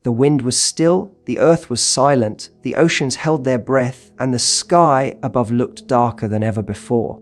The wind was still, the earth was silent, the oceans held their breath, and the sky above looked darker than ever before.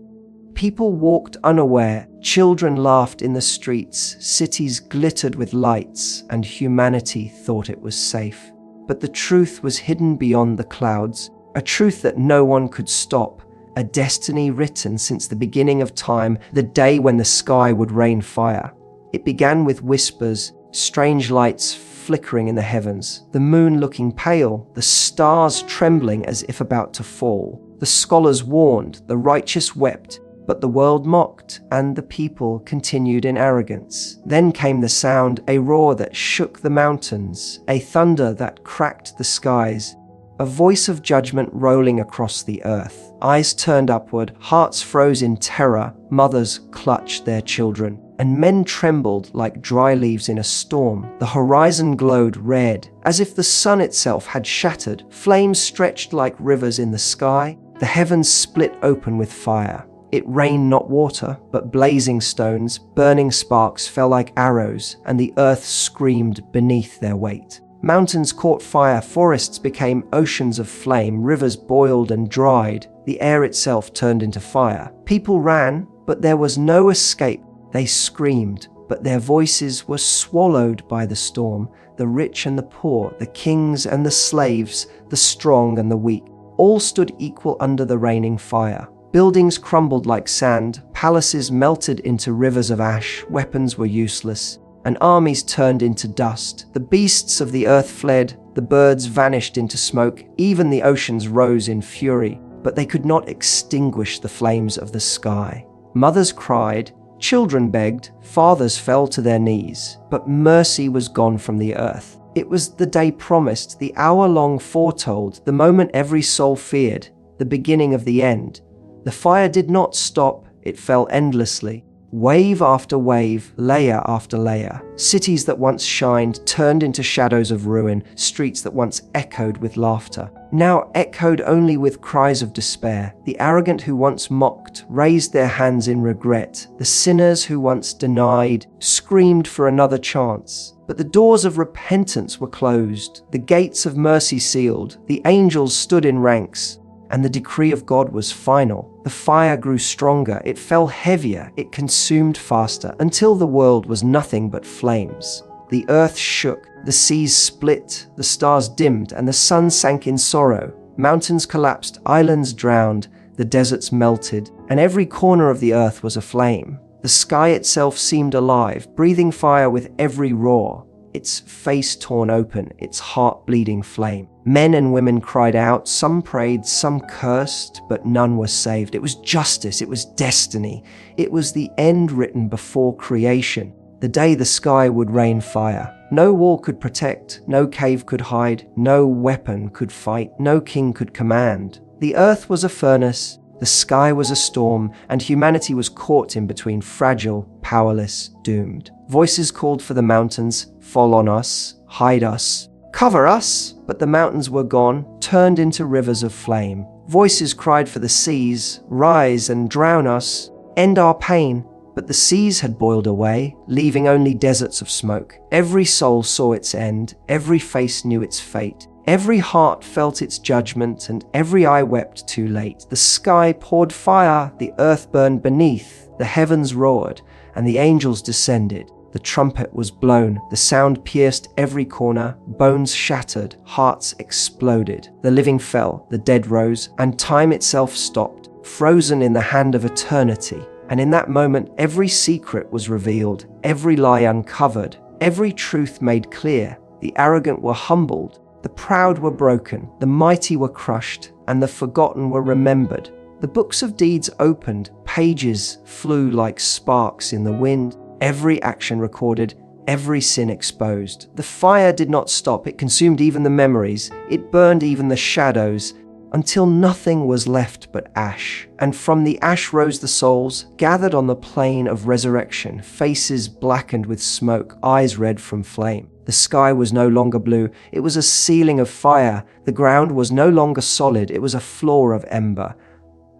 People walked unaware, children laughed in the streets, cities glittered with lights, and humanity thought it was safe. But the truth was hidden beyond the clouds, a truth that no one could stop, a destiny written since the beginning of time, the day when the sky would rain fire. It began with whispers, strange lights flickering in the heavens, the moon looking pale, the stars trembling as if about to fall. The scholars warned, the righteous wept, but the world mocked, and the people continued in arrogance. Then came the sound, a roar that shook the mountains, a thunder that cracked the skies, a voice of judgment rolling across the earth. Eyes turned upward, hearts froze in terror, mothers clutched their children, and men trembled like dry leaves in a storm. The horizon glowed red, as if the sun itself had shattered. Flames stretched like rivers in the sky. The heavens split open with fire. It rained not water, but blazing stones. Burning sparks fell like arrows, and the earth screamed beneath their weight. Mountains caught fire, forests became oceans of flame, rivers boiled and dried, the air itself turned into fire. People ran, but there was no escape. They screamed, but their voices were swallowed by the storm. The rich and the poor, the kings and the slaves, the strong and the weak, all stood equal under the raining fire. Buildings crumbled like sand, palaces melted into rivers of ash, weapons were useless, and armies turned into dust. The beasts of the earth fled, the birds vanished into smoke, even the oceans rose in fury, but they could not extinguish the flames of the sky. Mothers cried, children begged, fathers fell to their knees, but mercy was gone from the earth. It was the day promised, the hour long foretold, the moment every soul feared, the beginning of the end. The fire did not stop, it fell endlessly. Wave after wave, layer after layer. Cities that once shined turned into shadows of ruin, streets that once echoed with laughter now echoed only with cries of despair. The arrogant who once mocked raised their hands in regret. The sinners who once denied screamed for another chance. But the doors of repentance were closed, the gates of mercy sealed, the angels stood in ranks, and the decree of God was final. The fire grew stronger, it fell heavier, it consumed faster, until the world was nothing but flames. The earth shook, the seas split, the stars dimmed, and the sun sank in sorrow. Mountains collapsed, islands drowned, the deserts melted, and every corner of the earth was aflame. The sky itself seemed alive, breathing fire with every roar, its face torn open, its heart bleeding flame. Men and women cried out, some prayed, some cursed, but none were saved. It was justice, it was destiny, it was the end written before creation, the day the sky would rain fire. No wall could protect, no cave could hide, no weapon could fight, no king could command. The earth was a furnace, the sky was a storm, and humanity was caught in between, fragile, powerless, doomed. Voices called for the mountains, fall on us, hide us, cover us, but the mountains were gone, turned into rivers of flame. Voices cried for the seas, rise and drown us, end our pain, but the seas had boiled away, leaving only deserts of smoke. Every soul saw its end, every face knew its fate. Every heart felt its judgment, and every eye wept too late. The sky poured fire, the earth burned beneath, the heavens roared, and the angels descended. The trumpet was blown, the sound pierced every corner, bones shattered, hearts exploded. The living fell, the dead rose, and time itself stopped, frozen in the hand of eternity. And in that moment, every secret was revealed, every lie uncovered, every truth made clear. The arrogant were humbled, the proud were broken, the mighty were crushed, and the forgotten were remembered. The books of deeds opened, pages flew like sparks in the wind, every action recorded, every sin exposed. The fire did not stop, it consumed even the memories, it burned even the shadows, until nothing was left but ash. And from the ash rose the souls, gathered on the plain of resurrection, faces blackened with smoke, eyes red from flame. The sky was no longer blue, it was a ceiling of fire. The ground was no longer solid, it was a floor of ember.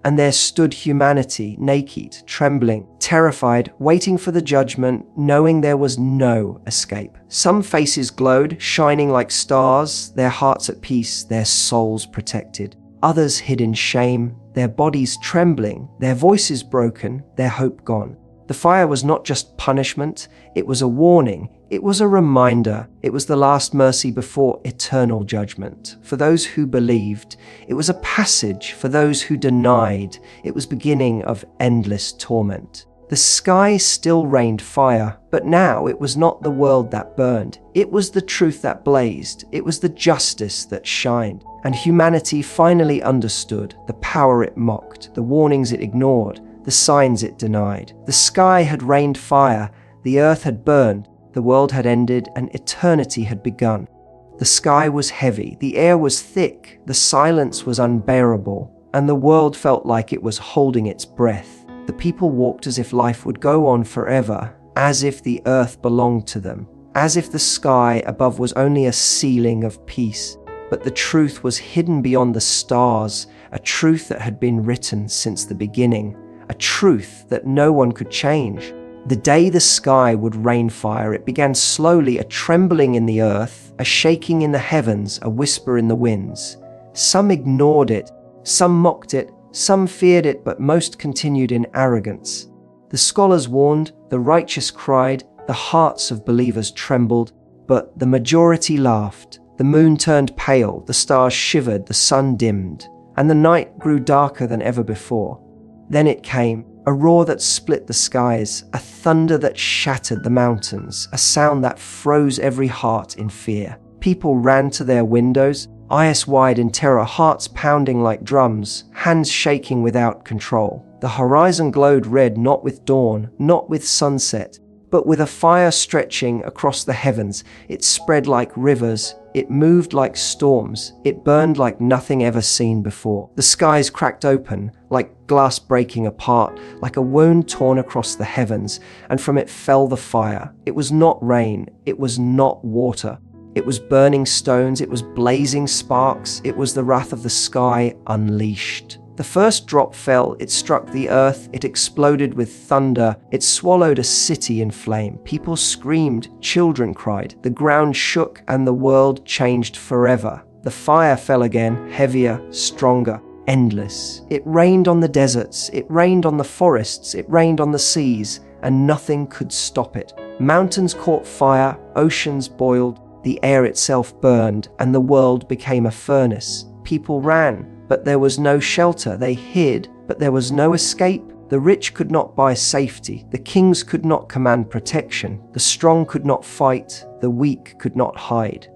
and there stood humanity, naked, trembling, terrified, waiting for the judgment, knowing there was no escape. Some faces glowed, shining like stars, their hearts at peace, their souls protected. Others hid in shame, their bodies trembling, their voices broken, their hope gone. The fire was not just punishment, it was a warning, it was a reminder, it was the last mercy before eternal judgment. For those who believed, it was a passage for those who denied, it was beginning of endless torment. The sky still rained fire, but now it was not the world that burned, it was the truth that blazed, it was the justice that shined. And humanity finally understood the power it mocked, the warnings it ignored, the signs it denied. The sky had rained fire, the earth had burned, the world had ended, and eternity had begun. The sky was heavy, the air was thick, the silence was unbearable, and the world felt like it was holding its breath. The people walked as if life would go on forever, as if the earth belonged to them, as if the sky above was only a ceiling of peace. But the truth was hidden beyond the stars, a truth that had been written since the beginning. A truth that no one could change. The day the sky would rain fire, it began slowly, a trembling in the earth, a shaking in the heavens, a whisper in the winds. Some ignored it, some mocked it, some feared it, but most continued in arrogance. The scholars warned, the righteous cried, the hearts of believers trembled, but the majority laughed. The moon turned pale, the stars shivered, the sun dimmed, and the night grew darker than ever before. Then it came, a roar that split the skies, a thunder that shattered the mountains, a sound that froze every heart in fear. People ran to their windows, eyes wide in terror, hearts pounding like drums, hands shaking without control. The horizon glowed red, not with dawn, not with sunset, but with a fire stretching across the heavens. It spread like rivers, it moved like storms, it burned like nothing ever seen before. The skies cracked open, like glass breaking apart, like a wound torn across the heavens, and from it fell the fire. It was not rain, it was not water. It was burning stones, it was blazing sparks, it was the wrath of the sky unleashed. The first drop fell, it struck the earth, it exploded with thunder, it swallowed a city in flame. People screamed, children cried, the ground shook, and the world changed forever. The fire fell again, heavier, stronger, endless. It rained on the deserts, it rained on the forests, it rained on the seas, and nothing could stop it. Mountains caught fire, oceans boiled, the air itself burned, and the world became a furnace. People ran, but there was no shelter. They hid, but there was no escape. The rich could not buy safety. The kings could not command protection. The strong could not fight. The weak could not hide.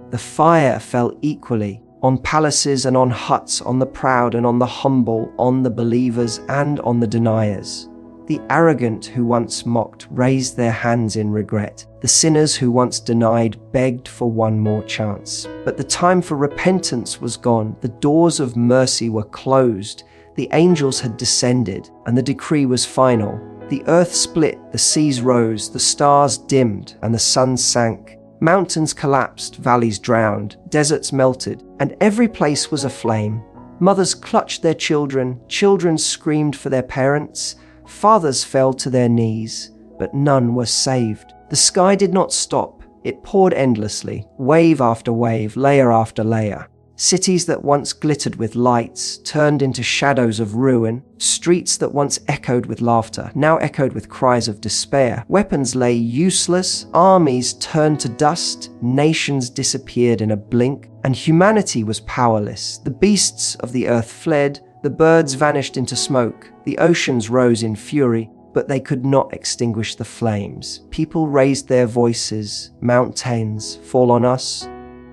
The fire fell equally on palaces and on huts, on the proud and on the humble, on the believers and on the deniers. The arrogant who once mocked raised their hands in regret. The sinners who once denied begged for one more chance. But the time for repentance was gone. The doors of mercy were closed. The angels had descended, and the decree was final. The earth split, the seas rose, the stars dimmed, and the sun sank. Mountains collapsed, valleys drowned, deserts melted, and every place was aflame. Mothers clutched their children, children screamed for their parents, fathers fell to their knees, but none were saved. The sky did not stop. It poured endlessly, wave after wave, layer after layer. Cities that once glittered with lights turned into shadows of ruin. Streets that once echoed with laughter now echoed with cries of despair. Weapons lay useless, armies turned to dust, nations disappeared in a blink, and humanity was powerless. The beasts of the earth fled, the birds vanished into smoke, the oceans rose in fury, but they could not extinguish the flames. People raised their voices, mountains fall on us,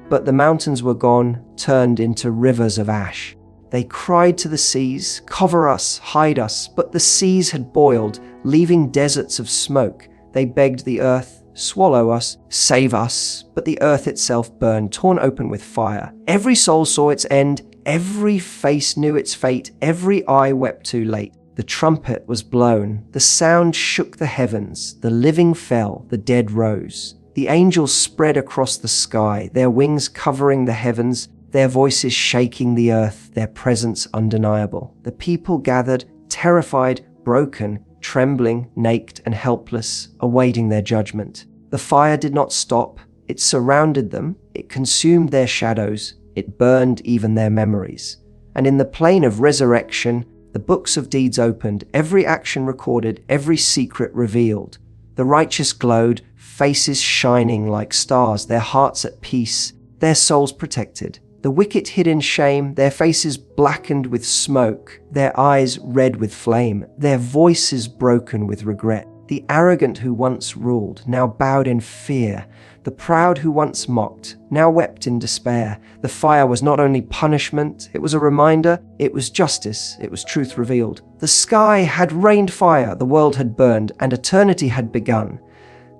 but the mountains were gone, turned into rivers of ash. They cried to the seas, cover us, hide us, but the seas had boiled, leaving deserts of smoke. They begged the earth, swallow us, save us, but the earth itself burned, torn open with fire. Every soul saw its end, every face knew its fate, every eye wept too late. The trumpet was blown, the sound shook the heavens, the living fell, the dead rose. The angels spread across the sky, their wings covering the heavens, their voices shaking the earth, their presence undeniable. The people gathered, terrified, broken, trembling, naked and helpless, awaiting their judgment. The fire did not stop. It surrounded them. It consumed their shadows. It burned even their memories. And in the plain of resurrection, the books of deeds opened, every action recorded, every secret revealed. The righteous glowed, faces shining like stars, their hearts at peace, their souls protected. The wicked hid in shame, their faces blackened with smoke, their eyes red with flame, their voices broken with regret. The arrogant who once ruled, now bowed in fear. The proud who once mocked, now wept in despair. The fire was not only punishment, it was a reminder, it was justice, it was truth revealed. The sky had rained fire, the world had burned, and eternity had begun.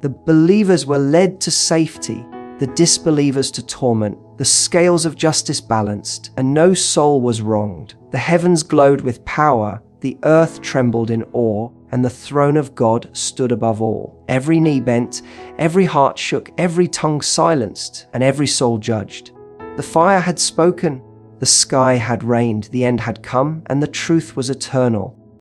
The believers were led to safety, the disbelievers to torment. The scales of justice balanced, and no soul was wronged. The heavens glowed with power, the earth trembled in awe, and the throne of God stood above all. Every knee bent, every heart shook, every tongue silenced, and every soul judged. The fire had spoken, the sky had rained, the end had come, and the truth was eternal.